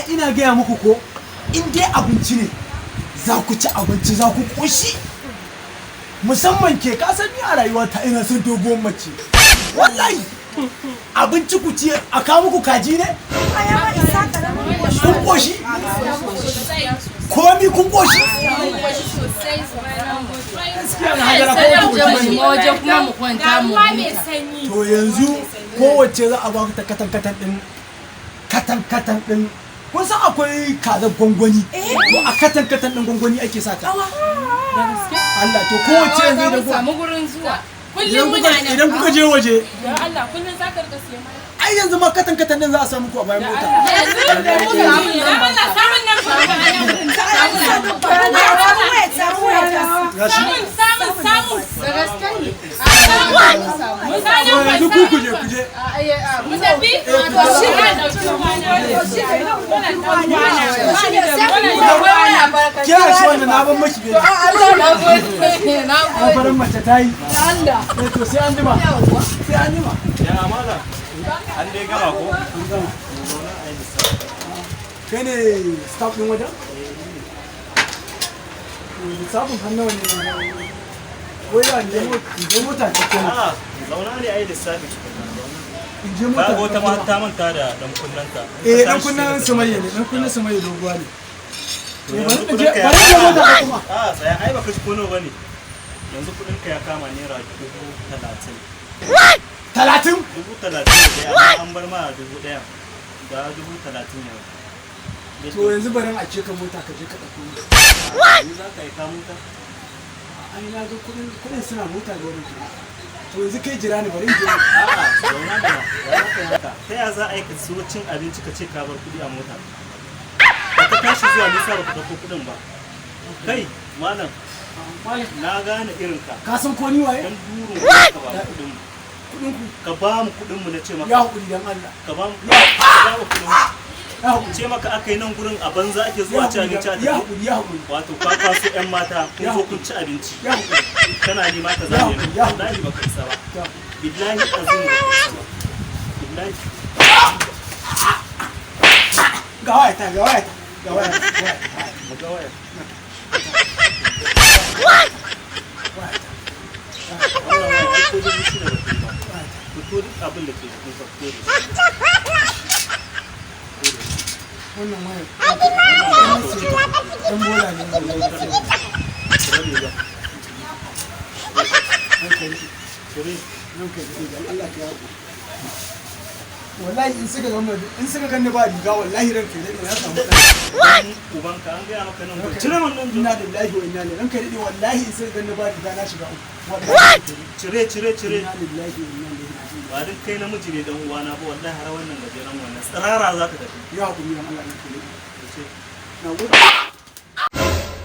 ina gaya muku ko in dai abinci ne za ku ci abinci za ku koshi musamman ke ka san ni a rayuwa ta ina son doguwar mace wallahi abinci ku ci a kawo muku kaji ne kun koshi komi kun koshi to yanzu kowace za a ba ta katan din kun san akwai kazar gwangwani to a katan din gwangwani ake sata Allah to kowace yanzu da samu gurin zuwa kullum muna nan idan kuka je waje dan Allah kullum zaka rika siya mai ai yanzu ma katan din za a samu ku a bayan mota yanzu ku kuje kira shi wanda na ban maki bai farin mace ta yi to sai an jima ya amala an dai gama ko kai ne staff din wajen lissafin hannu ne wai da je mota ce kenan zauna ne ai lissafi je mota ba wata ma ta manta da dan kunnanta dan kunnan sumayya ne dan kunnan sumayya doguwa ne bari je mota kuma tsaya ai baka ci kono bane yanzu kudin ka ya kama naira 30,000 30 30,000 amma an bar ma 1,000 da 30,000 yau to yanzu barin a ce ka mota ka je ka dauko ni za ka yi ka mota ai na ga kudin suna mota da wani to yanzu kai jira ni bari je zauna da ta ya za a yi ka siyo cin abinci ka ce ka bar kudi a mota ka tashi zuwa nisa ba ka dauko kudin ba kai malam na gane irin ka san ko ni waye dan durun ka ba kudin ka ba mu kudin mu na ce maka ya hakuri dan Allah ka ba mu kudin ce maka aka yi nan gurin a banza ake zuwa ci abinci a tafi ya hakuri wato ka kwaso yan mata kun zo kun ci abinci ya hakuri kana nema ka zame ni wallahi baka isa ba billahi azim billahi ga waya ta abin da ke cikin faktori wannan waya dan bola ne wallahi in suka ganni ba riga wallahi ranka dai na samu dan uban ka an ga maka nan cire wannan inna lillahi wa inna ilaihi ranka dai wallahi in suka ganni ba riga na shiga wallahi cire inna lillahi wa inna ilaihi ba duk kai namiji ne dan uwana ba wallahi har wannan gajeren wannan tsirara za ka tafi ya hakuri dan Allah ne na gode